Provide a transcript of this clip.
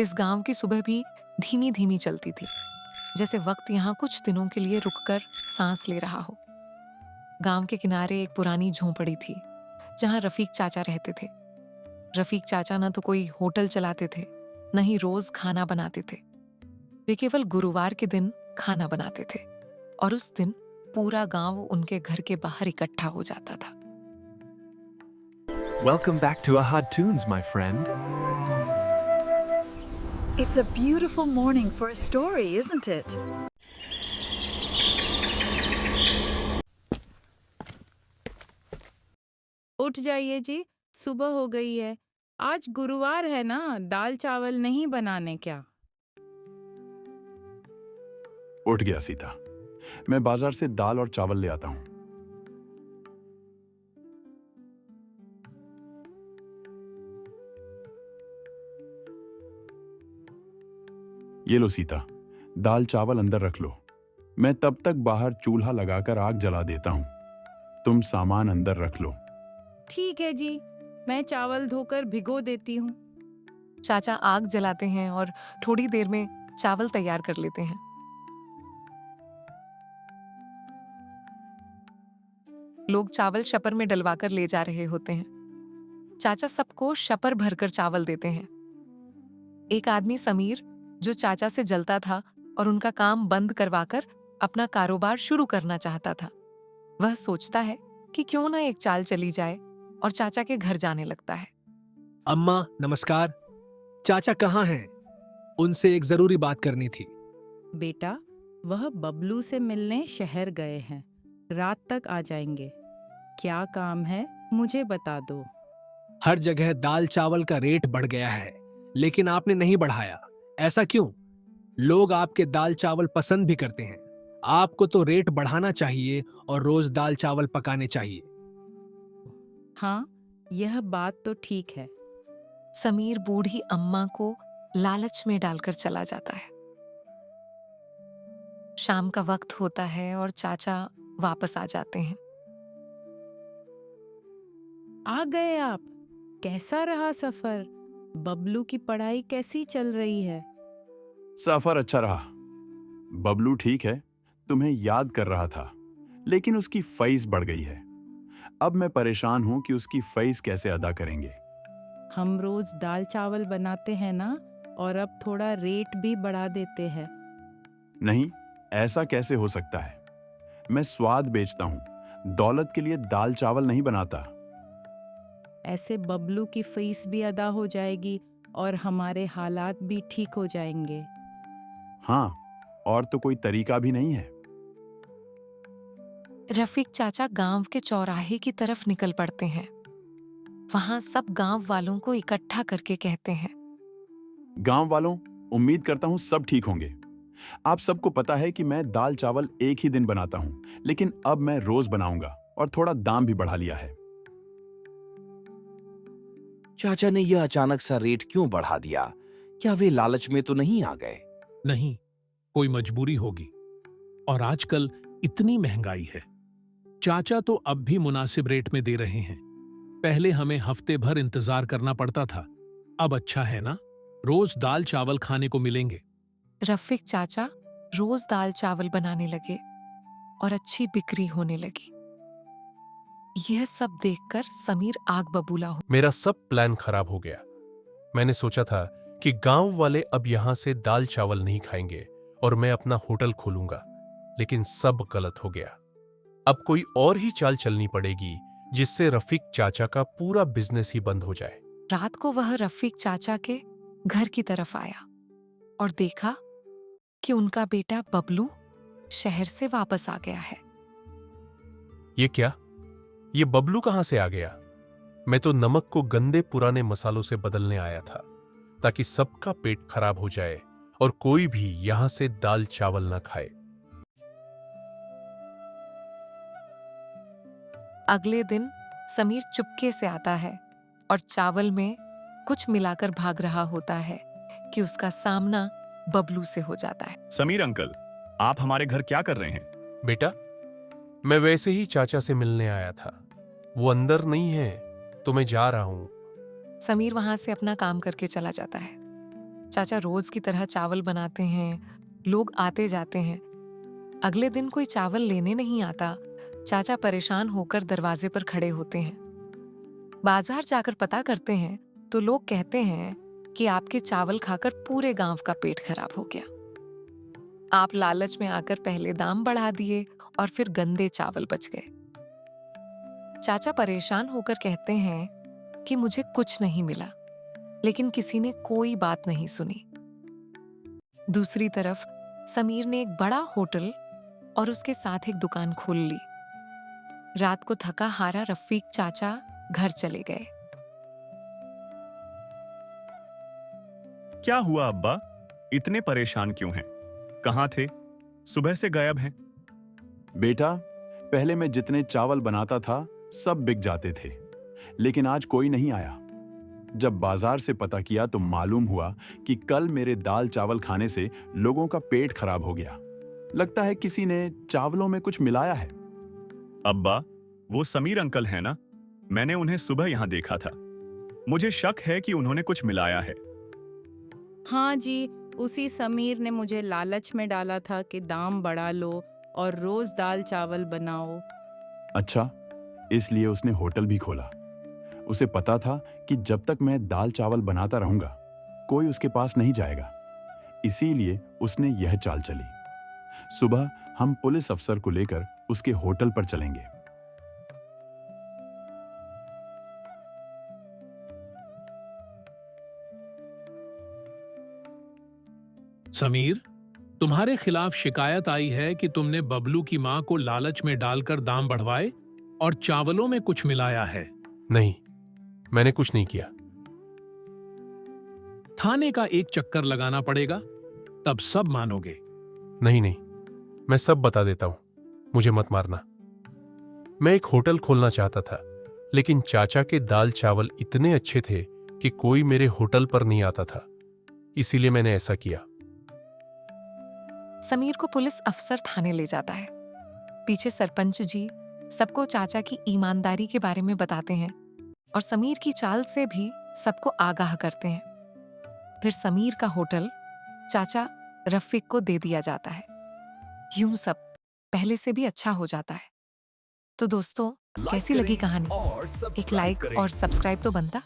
इस गांव की सुबह भी धीमी धीमी चलती थी, जैसे वक्त यहाँ कुछ दिनों के लिए रुककर सांस ले रहा हो। गांव के किनारे एक पुरानी झोंपड़ी थी, जहाँ रफीक चाचा रहते थे। रफीक चाचा न तो कोई होटल चलाते थे, न ही रोज खाना बनाते थे। वे केवल गुरुवार के दिन खाना बनाते थे, और उस दिन पूरा गांव उनके घर के बाहर इकट्ठा हो जाता था। Welcome back to Ahad Tunes, my friend. It's a beautiful morning for a story, isn't it? उठ जाइए जी, सुबह हो गई है। आज गुरुवार है ना, दाल चावल नहीं बनाने क्या? उठ गया सीता। मैं बाजार से दाल और चावल ले आता हूं। ये लो सीता, दाल चावल अंदर रख लो। मैं तब तक बाहर चूल्हा लगाकर आग जला देता हूं। तुम सामान अंदर रख लो। ठीक है जी, मैं चावल धोकर भिगो देती हूँ। चाचा आग जलाते हैं और थोड़ी देर में चावल तैयार कर लेते हैं। लोग चावल शपर में डलवाकर ले जा रहे होते हैं। चाचा सबको शपर भरकर चावल देते हैं। एक आदमी समीर, जो चाचा से जलता था और उनका काम बंद करवाकर अपना कारोबार शुरू करना चाहता था, वह सोचता है कि क्यों ना एक चाल चली जाए, और चाचा के घर जाने लगता है। अम्मा नमस्कार। चाचा कहाँ हैं? उनसे एक जरूरी बात करनी थी। बेटा, वह बबलू से मिलने शहर गए हैं, रात तक आ जाएंगे। क्या काम है मुझे बता दो। हर जगह दाल चावल का रेट बढ़ गया है, लेकिन आपने नहीं बढ़ाया। ऐसा क्यों? लोग आपके दाल चावल पसंद भी करते हैं। आपको तो रेट बढ़ाना चाहिए और रोज दाल चावल पकाने चाहिए। हाँ, यह बात तो ठीक है। समीर बूढ़ी अम्मा को लालच में डालकर चला जाता है। शाम का वक्त होता है और चाचा वापस आ जाते हैं। आ गए आप। कैसा रहा सफर? बबलू की पढ़ाई कैसी चल रही है? सफर अच्छा रहा। बबलू ठीक है, तुम्हें याद कर रहा था, लेकिन उसकी फीस बढ़ गई है। अब मैं परेशान हूं कि उसकी फीस कैसे अदा करेंगे। हम रोज दाल चावल बनाते हैं ना, और अब थोड़ा रेट भी बढ़ा देते हैं। नहीं, ऐसा कैसे हो सकता है? मैं स्वाद बेचता हूं, दौलत के लिए दाल चावल नहीं बनाता। ऐसे बबलू की फीस भी अदा हो जाएगी और हमारे हालात भी ठीक हो जाएंगे। हाँ, और तो कोई तरीका भी नहीं है। रफीक चाचा गांव के चौराहे की तरफ निकल पड़ते हैं। वहां सब गांव वालों को इकट्ठा करके कहते हैं, गांव वालों, उम्मीद करता हूं सब ठीक होंगे। आप सबको पता है कि मैं दाल चावल एक ही दिन बनाता हूं, लेकिन अब मैं रोज बनाऊंगा और थोड़ा दाम भी बढ़ा लिया है। चाचा ने यह अचानक सा रेट क्यों बढ़ा दिया? क्या वे लालच में तो नहीं आ गए? नहीं, कोई मजबूरी होगी। और आजकल इतनी महंगाई है। चाचा तो अब भी मुनासिब रेट में दे रहे हैं। पहले हमें हफ्ते भर इंतजार करना पड़ता था। अब अच्छा है ना, रोज दाल चावल खाने को मिलेंगे। रफीक चाचा रोज दाल चावल बनाने लगे और अच्छी बिक्री होने लगी। यह सब देखकर समीर आग बबूला हो। मेरा सब प्लान खराब हो गया। मैंने सोचा था कि गांव वाले अब यहां से दाल चावल नहीं खाएंगे और मैं अपना होटल खोलूंगा, लेकिन सब गलत हो गया। अब कोई और ही चाल चलनी पड़ेगी जिससे रफीक चाचा का पूरा बिजनेस ही बंद हो जाए। रात को वह रफीक चाचा के घर की तरफ आया और देखा कि उनका बेटा बबलू शहर से वापस आ गया है। ये क्या? ये बबलू कहां से आ गया? मैं तो नमक को गंदे पुराने मसालों से बदलने आया था, ताकि सबका पेट खराब हो जाए और कोई भी यहां से दाल चावल न खाए। अगले दिन समीर चुपके से आता है और चावल में कुछ मिलाकर भाग रहा होता है कि उसका सामना बबलू से हो जाता है। समीर अंकल, आप हमारे घर क्या कर रहे हैं? बेटा, मैं वैसे ही चाचा से मिलने आया था। वो अंदर नहीं है, तो मैं जा रहा हूं। समीर वहां से अपना काम करके चला जाता है। चाचा रोज की तरह चावल बनाते हैं, लोग आते जाते हैं। अगले दिन कोई चावल लेने नहीं आता। चाचा परेशान होकर दरवाजे पर खड़े होते हैं। बाजार जाकर पता करते हैं तो लोग कहते हैं कि आपके चावल खाकर पूरे गांव का पेट खराब हो गया। आप लालच में आकर पहले दाम बढ़ा दिए और फिर गंदे चावल बच गए। चाचा परेशान होकर कहते हैं कि मुझे कुछ नहीं मिला, लेकिन किसी ने कोई बात नहीं सुनी। दूसरी तरफ समीर ने एक बड़ा होटल और उसके साथ एक दुकान खोल ली। रात को थका हारा रफीक चाचा घर चले गए। क्या हुआ अब्बा? इतने परेशान क्यों हैं? कहाँ थे? सुबह से गायब हैं। बेटा, पहले मैं जितने चावल बनाता था सब बिक जाते थे, लेकिन आज कोई नहीं आया। जब बाजार से पता किया तो मालूम हुआ कि कल मेरे दाल चावल खाने से लोगों का पेट खराब हो गया। लगता है किसी ने चावलों में कुछ मिलाया है। अब्बा, वो समीर अंकल हैं ना? मैंने उन्हें सुबह यहाँ देखा था। मुझे शक है कि उन्होंने कुछ मिलाया है। हाँ जी, उसी समीर ने मुझे लालच में डाला था कि दाम बढ़ा लो और रोज दाल चावल बनाओ। अच्छा, इसलिए उसने होटल भी खोला। उसे पता था कि जब तक मैं दाल चावल बनाता रहूंगा कोई उसके पास नहीं जाएगा, इसीलिए उसने यह चाल चली। सुबह हम पुलिस अफसर को लेकर उसके होटल पर चलेंगे। समीर, तुम्हारे खिलाफ शिकायत आई है कि तुमने बबलू की मां को लालच में डालकर दाम बढ़वाए और चावलों में कुछ मिलाया है। नहीं, मैंने कुछ नहीं किया। थाने का एक चक्कर लगाना पड़ेगा, तब सब मानोगे। नहीं नहीं, मैं सब बता देता हूं, मुझे मत मारना। मैं एक होटल खोलना चाहता था, लेकिन चाचा के दाल चावल इतने अच्छे थे कि कोई मेरे होटल पर नहीं आता था, इसीलिए मैंने ऐसा किया। समीर को पुलिस अफसर थाने ले जाता है। पीछे सरपंच जी सबको चाचा की ईमानदारी के बारे में बताते हैं और समीर की चाल से भी सबको आगाह करते हैं। फिर समीर का होटल चाचा रफीक को दे दिया जाता है। यूं सब पहले से भी अच्छा हो जाता है। तो दोस्तों, कैसी लगी कहानी? एक लाइक और सब्सक्राइब तो बनता।